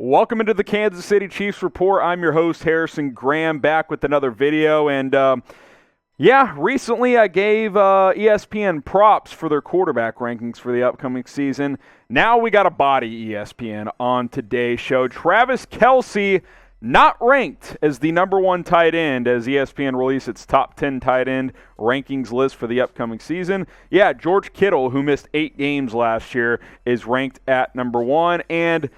Welcome into the Kansas City Chiefs Report. I'm your host, Harrison Graham, back with another video. And recently I gave ESPN props for their quarterback rankings for the upcoming season. Now we got to body ESPN on today's show. Travis Kelce not ranked as the number one tight end as ESPN released its top 10 tight end rankings list for the upcoming season. Yeah, George Kittle, who missed 8 games last year, is ranked at number one. And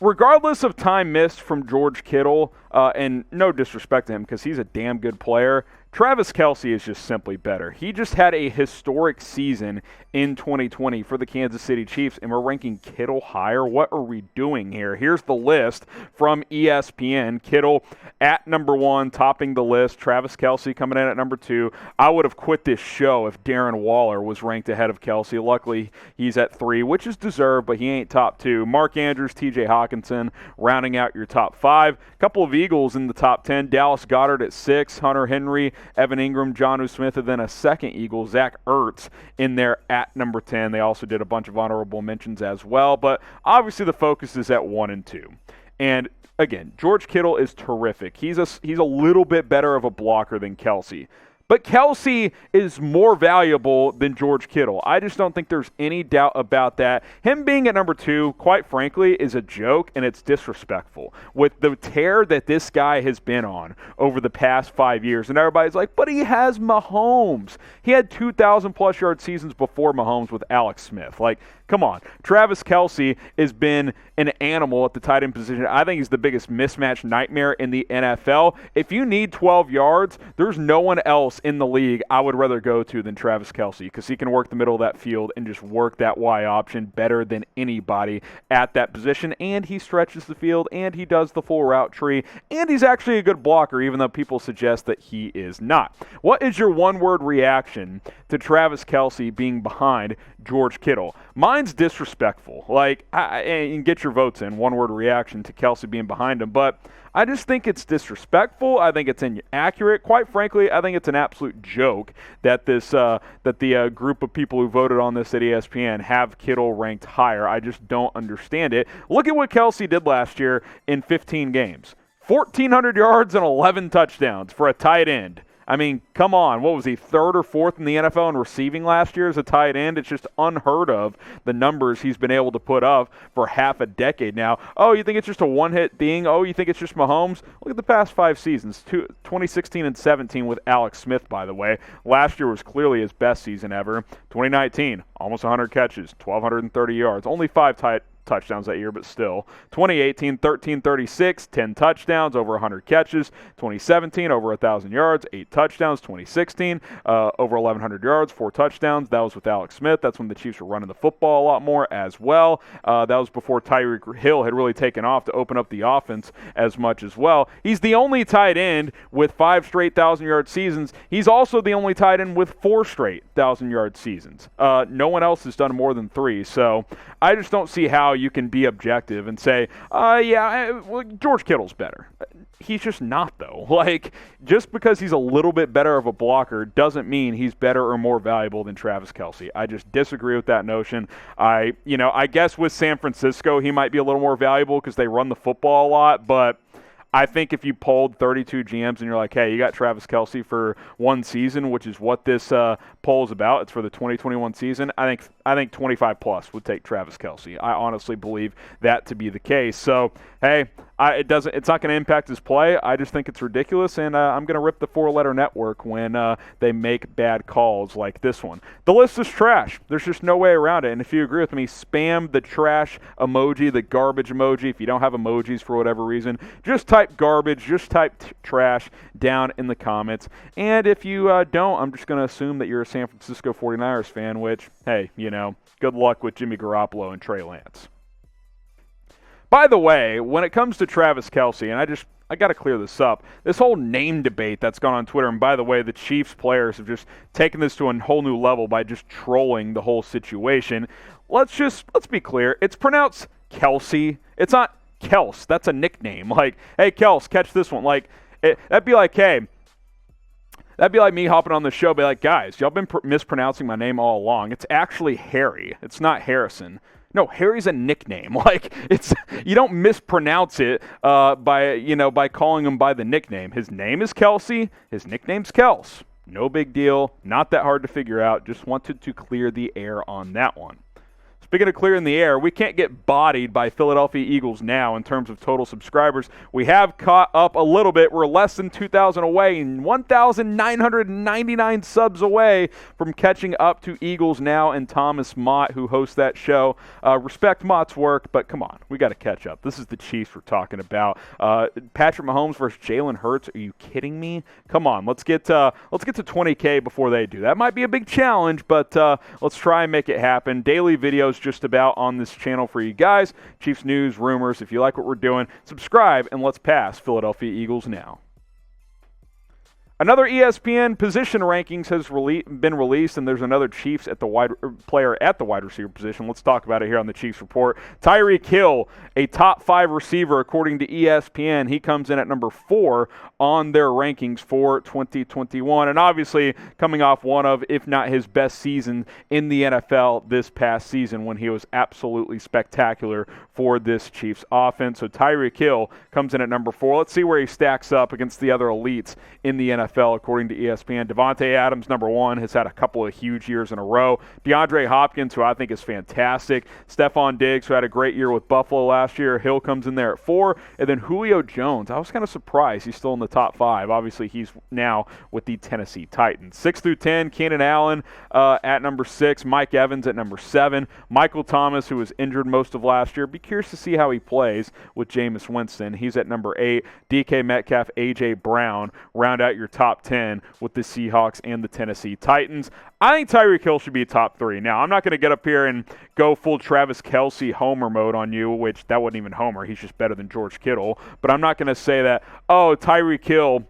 regardless of time missed from George Kittle, and no disrespect to him because he's a damn good player, Travis Kelce is just simply better. He just had a historic season in 2020 for the Kansas City Chiefs, and we're ranking Kittle higher. What are we doing here? Here's the list from ESPN. Kittle at number one, topping the list. Travis Kelce coming in at number 2. I would have quit this show if Darren Waller was ranked ahead of Kelce. Luckily, he's at 3, which is deserved, but he ain't top 2. Mark Andrews, TJ Hawkinson rounding out your top 5. A couple of Eagles in the top 10. Dallas Goedert at 6. Hunter Henry, Evan Ingram, Jonnu Smith, and then a second Eagle, Zach Ertz, in there at number 10. They also did a bunch of honorable mentions as well, but obviously the focus is at 1 and 2. And again, George Kittle is terrific. He's a little bit better of a blocker than Kelce. But Kelce is more valuable than George Kittle. I just don't think there's any doubt about that. Him being at number 2, quite frankly, is a joke, and it's disrespectful. With the tear that this guy has been on over the past 5 years, and everybody's like, but he has Mahomes. He had 2,000-plus yard seasons before Mahomes with Alex Smith. Like, come on. Travis Kelce has been an animal at the tight end position. I think he's the biggest mismatch nightmare in the NFL. If you need 12 yards, there's no one else in the league I would rather go to than Travis Kelce, because he can work the middle of that field and just work that Y option better than anybody at that position. And he stretches the field, and he does the full route tree, and he's actually a good blocker, even though people suggest that he is not. What is your one-word reaction to Travis Kelce being behind George Kittle? Mine's disrespectful. And get your votes in. One-word reaction to Kelce being behind him. But I just think it's disrespectful. I think it's inaccurate. Quite frankly, I think it's an absolute joke that the group of people who voted on this at ESPN have Kittle ranked higher. I just don't understand it. Look at what Kelce did last year in 15 games. 1,400 yards and 11 touchdowns for a tight end. I mean, come on. What was he, 3rd or 4th in the NFL in receiving last year as a tight end? It's just unheard of, the numbers he's been able to put up for half a decade now. Oh, you think it's just a one-hit thing? Oh, you think it's just Mahomes? Look at the past 5 seasons, 2016 and 17 with Alex Smith, by the way. Last year was clearly his best season ever. 2019, almost 100 catches, 1,230 yards, only 5 touchdowns that year, but still. 2018, 1336, 10 touchdowns, over 100 catches. 2017, over 1,000 yards, 8 touchdowns. 2016, over 1,100 yards, 4 touchdowns. That was with Alex Smith. That's when the Chiefs were running the football a lot more as well. That was before Tyreek Hill had really taken off to open up the offense as much as well. He's the only tight end with 5 straight 1,000-yard seasons. He's also the only tight end with 4 straight 1,000-yard seasons. No one else has done more than 3. So I just don't see how you can be objective and say, George Kittle's better. He's just not, though. Just because he's a little bit better of a blocker doesn't mean he's better or more valuable than Travis Kelce. I just disagree with that notion. I guess with San Francisco, he might be a little more valuable because they run the football a lot, but I think if you polled 32 GMs and you're like, hey, you got Travis Kelce for one season, which is what this poll is about. It's for the 2021 season. I think 25 plus would take Travis Kelce. I honestly believe that to be the case. So, hey, it's not going to impact his play. I just think it's ridiculous, and I'm going to rip the 4-letter network when they make bad calls like this one. The list is trash. There's just no way around it. And if you agree with me, spam the trash emoji, the garbage emoji. If you don't have emojis for whatever reason, just type garbage, just type trash down in the comments. And if you don't, I'm just going to assume that you're a San Francisco 49ers fan, which, hey, good luck with Jimmy Garoppolo and Trey Lance. By the way, when it comes to Travis Kelce, and I got to clear this up, this whole name debate that's gone on Twitter, and by the way, the Chiefs players have just taken this to a whole new level by just trolling the whole situation. Let's be clear. It's pronounced Kelce. It's not Kelce. That's a nickname. Hey, Kelce, catch this one. That'd be like, hey, That'd be like me hopping on the show, be like, guys, y'all been mispronouncing my name all along. It's actually Harry. It's not Harrison. No, Harry's a nickname. Like, it's, you don't mispronounce it by calling him by the nickname. His name is Kelce. His nickname's Kelce. No big deal. Not that hard to figure out. Just wanted to clear the air on that one. Speaking of clearing the air, we can't get bodied by Philadelphia Eagles now in terms of total subscribers. We have caught up a little bit. We're less than 2,000 away and 1,999 subs away from catching up to Eagles Now and Thomas Mott, who hosts that show. Respect Mott's work, but come on, we got to catch up. This is the Chiefs we're talking about. Patrick Mahomes versus Jalen Hurts. Are you kidding me? Come on, let's get to 20K before they do. That might be a big challenge, but let's try and make it happen. Daily videos just about on this channel for you guys. Chiefs news, rumors. If you like what we're doing, subscribe and let's pass Philadelphia Eagles Now. Another ESPN position rankings has been released, and there's another Chiefs player at the wide receiver position. Let's talk about it here on the Chiefs Report. Tyreek Hill, a top 5 receiver according to ESPN. He comes in at number 4 on their rankings for 2021, and obviously coming off one of, if not his best season in the NFL this past season when he was absolutely spectacular for this Chiefs offense. So Tyreek Hill comes in at number 4. Let's see where he stacks up against the other elites in the NFL, according to ESPN. Davante Adams, number 1, has had a couple of huge years in a row. DeAndre Hopkins, who I think is fantastic. Stefon Diggs, who had a great year with Buffalo last year. Hill comes in there at 4. And then Julio Jones. I was kind of surprised he's still in the top 5. Obviously, he's now with the Tennessee Titans. 6 through 10, Keenan Allen at number 6. Mike Evans at number 7. Michael Thomas, who was injured most of last year. Be curious to see how he plays with Jameis Winston. He's at number 8. DK Metcalf, A.J. Brown round out your top 10 with the Seahawks and the Tennessee Titans. I think Tyreek Hill should be a top 3. Now, I'm not going to get up here and go full Travis Kelce homer mode on you, which that wasn't even homer. He's just better than George Kittle. But I'm not going to say that, Tyreek Hill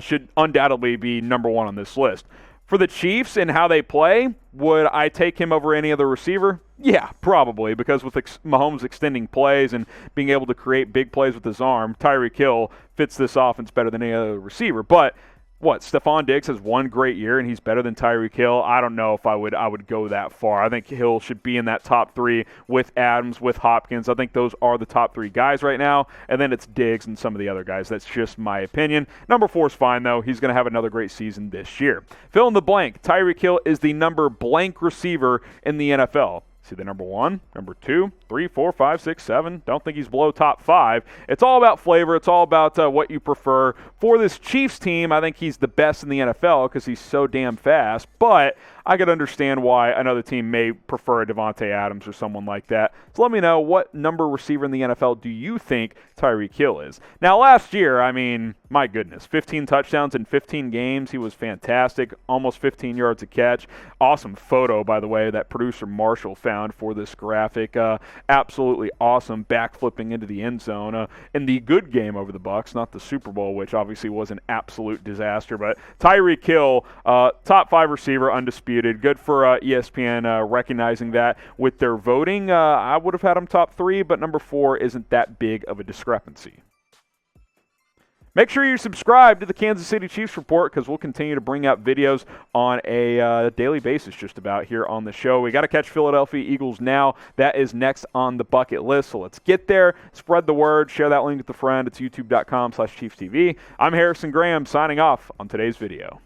should undoubtedly be number 1 on this list. For the Chiefs and how they play, would I take him over any other receiver? Yeah, probably, because with Mahomes extending plays and being able to create big plays with his arm, Tyreek Hill fits this offense better than any other receiver. But Stefon Diggs has one great year and he's better than Tyreek Hill? I don't know if I would go that far. I think Hill should be in that top 3 with Adams, with Hopkins. I think those are the top 3 guys right now, and then it's Diggs and some of the other guys. That's just my opinion. Number 4 is fine, though. He's going to have another great season this year. Fill in the blank. Tyreek Hill is the number blank receiver in the NFL. See the number 1, number 2, 3, 4, 5, 6, 7. Don't think he's below top 5. It's all about flavor. It's all about what you prefer. For this Chiefs team, I think he's the best in the NFL because he's so damn fast. But I could understand why another team may prefer a Davante Adams or someone like that. So let me know, what number receiver in the NFL do you think Tyreek Hill is? Now, last year, I mean, my goodness, 15 touchdowns in 15 games. He was fantastic, almost 15 yards a catch. Awesome photo, by the way, that producer Marshall found for this graphic. Absolutely awesome, backflipping into the end zone in the good game over the Bucs, not the Super Bowl, which obviously was an absolute disaster. But Tyreek Hill, top 5 receiver, undisputed. Good for ESPN recognizing that with their voting. I would have had him top 3, but number 4 isn't that big of a discrepancy. Make sure you subscribe to the Kansas City Chiefs Report because we'll continue to bring out videos on a daily basis just about here on the show. We got to catch Philadelphia Eagles now. That is next on the bucket list, so let's get there. Spread the word. Share that link with a friend. It's youtube.com/ChiefsTV. I'm Harrison Graham signing off on today's video.